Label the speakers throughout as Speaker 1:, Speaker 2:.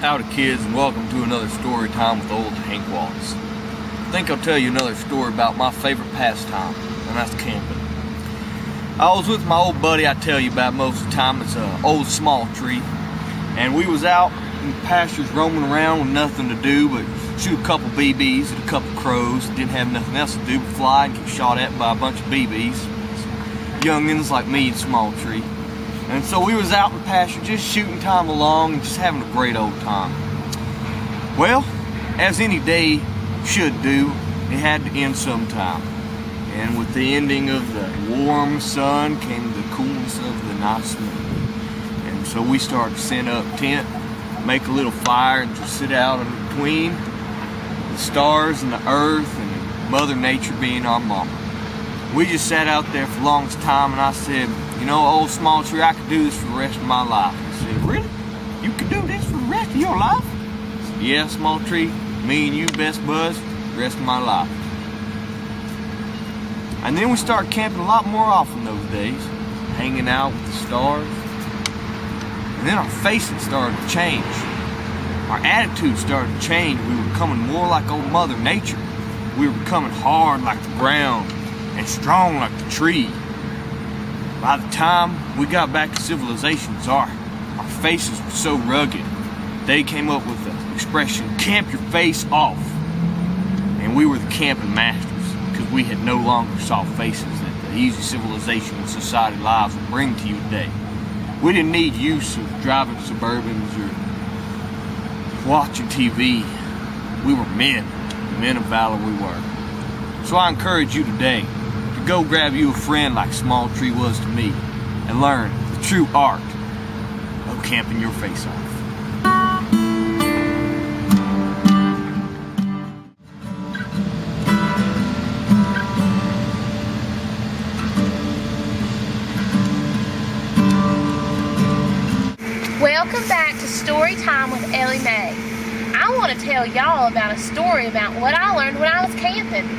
Speaker 1: Howdy kids, and welcome to another story time with old Hank Wallace. I think I'll tell you another story about my favorite pastime, and that's camping. I was with my old buddy I tell you about most of the time. It's an old small tree, and we was out in the pastures roaming around with nothing to do but shoot a couple BBs at a couple crows. Didn't have nothing else to do but fly and get shot at by a bunch of BBs. Youngins like me in small tree. And so we was out in the pasture just shooting time along and just having a great old time. Well, as any day should do, it had to end sometime. And with the ending of the warm sun came the coolness of the nice moon. And so we started to set up tent, make a little fire, and just sit out in between the stars and the earth and Mother Nature being our mama. We just sat out there for the longest time, and I said, you know, old small tree, I could do this for the rest of my life. He said, really? You could do this for the rest of your life? I said, yeah, small tree, me and you best buds, the rest of my life. And then we started camping a lot more often those days, hanging out with the stars. And then our faces started to change. Our attitude started to change. We were becoming more like old Mother Nature. We were becoming hard like the ground and strong like the tree. By the time we got back to civilization, our faces were so rugged, they came up with the expression, camp your face off. And we were the camping masters, because we had no longer saw faces that the easy civilization and society lives will bring to you today. We didn't need use of driving Suburbans or watching TV. We were men of valor we were. So I encourage you today to go grab you a friend like Small Tree was to me and learn the true art of camping your face off.
Speaker 2: Welcome back to Story Time with Ellie Mae. I want to tell y'all about a story about what I learned when I was camping.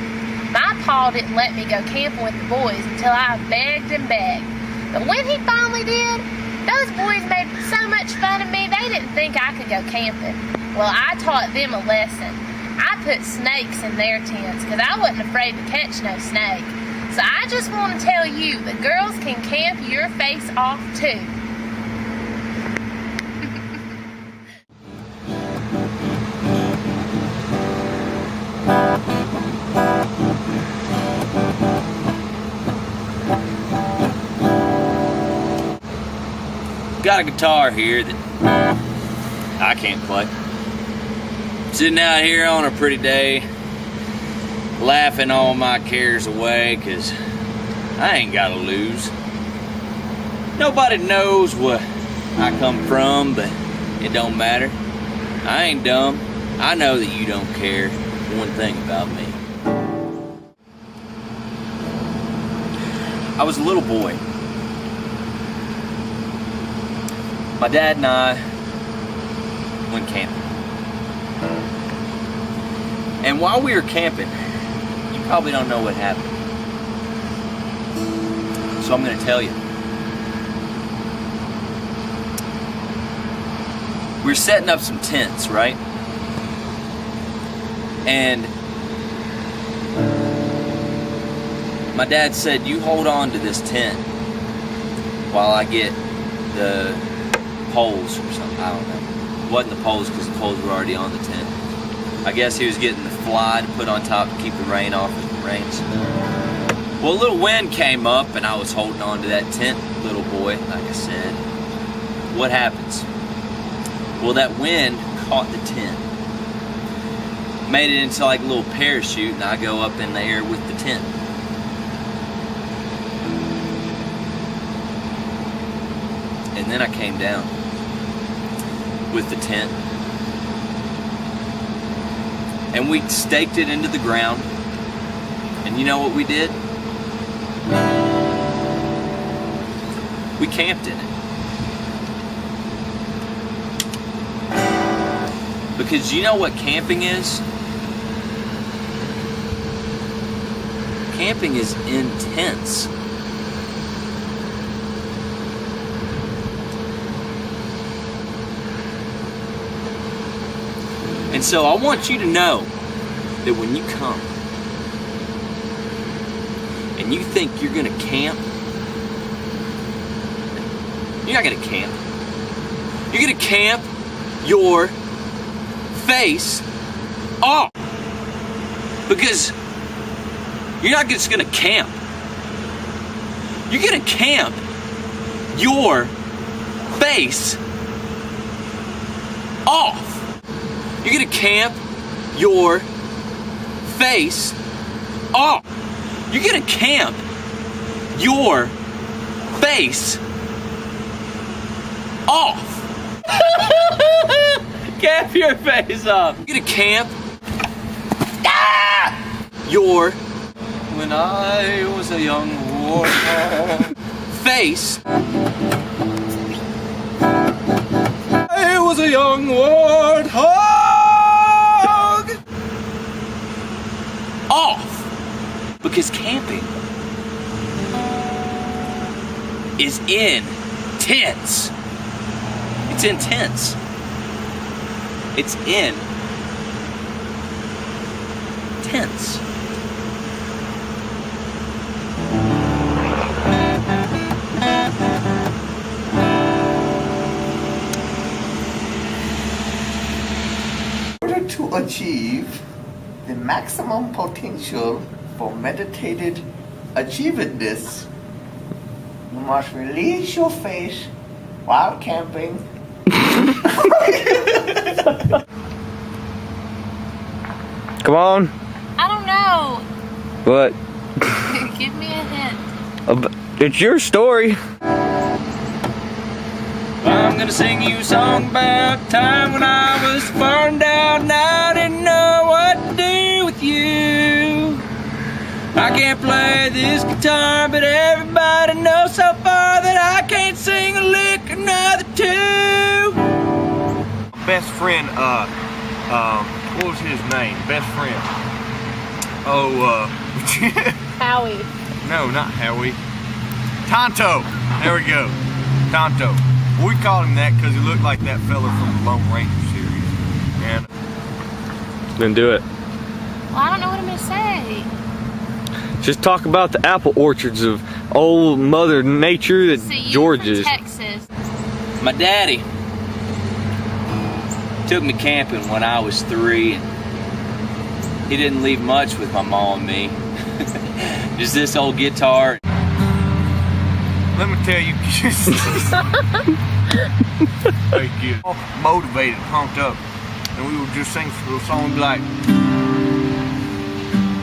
Speaker 2: My pa didn't let me go camping with the boys until I begged and begged. But when he finally did, those boys made so much fun of me they didn't think I could go camping. Well, I taught them a lesson. I put snakes in their tents because I wasn't afraid to catch no snake. So I just want to tell you that girls can camp your face off too.
Speaker 3: Got a guitar here that I can't play. Sitting out here on a pretty day, laughing all my cares away, 'cause I ain't gotta lose. Nobody knows where I come from, but it don't matter. I ain't dumb. I know that you don't care one thing about me. I was a little boy. My dad and I went camping. And while we were camping, you probably don't know what happened. So I'm going to tell you. We were setting up some tents, right? And my dad said, you hold on to this tent while I get the poles or something, I don't know. It wasn't the poles because the poles were already on the tent. I guess he was getting the fly to put on top to keep the rain off as it rains. Well, a little wind came up and I was holding on to that tent, little boy, like I said. What happens? Well, that wind caught the tent. Made it into like a little parachute, and I go up in the air with the tent. And then I came down with the tent, and we staked it into the ground. And you know what we did? We camped in it. Because you know what camping is? Camping is intense. And so I want you to know that when you come and you think you're gonna camp, you're not gonna camp. You're gonna camp your face off. Because you're not just gonna camp. You're gonna camp your face off. You're gonna camp your face off. You're gonna camp your face off. Camp your face off. You're gonna camp your, when I was a young warthog, face. I was a young warthog. Off. Because camping is intense. It's intense. It's intense.
Speaker 4: In order to achieve the maximum potential for meditated achievedness, you must release your face while camping.
Speaker 1: Come on.
Speaker 2: I don't know.
Speaker 1: What?
Speaker 2: Give me a hint.
Speaker 1: It's your story.
Speaker 3: I'm gonna sing you a song about time when I was burned out and I didn't know what to do with you. I can't play this guitar, but everybody knows so far that I can't sing a lick another two.
Speaker 1: Best friend, what was his name? Best friend. Oh,
Speaker 2: Howie.
Speaker 1: no, not Howie. Tonto. There we go. Tonto. We called him that because he looked like that fella from the Lone Ranger series. And then do it.
Speaker 2: Well, I don't know what I'm gonna say.
Speaker 1: Just talk about the apple orchards of old Mother Nature that
Speaker 2: See, you
Speaker 1: George's.
Speaker 2: from Texas.
Speaker 3: My daddy took me camping when I was 3, and he didn't leave much with my mom and me. Just this old guitar.
Speaker 1: Let me tell you, hey kid, motivated, pumped up, and we would just sing a song, we'd be like,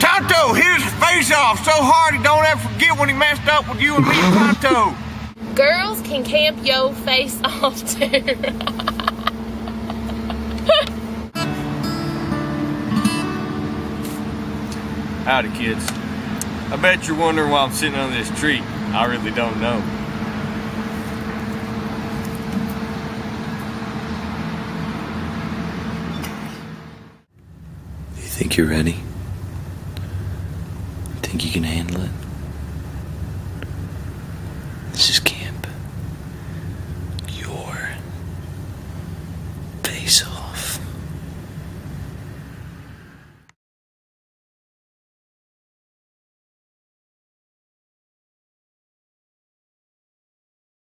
Speaker 1: Tonto, hit his face off so hard he don't ever forget when he messed up with you and me, Tonto.
Speaker 2: Girls can camp yo face off too.
Speaker 1: Howdy kids. I bet you're wondering why I'm sitting under this tree. I really don't know.
Speaker 3: You think you're ready? Think you can handle it? This is camp. Your face off.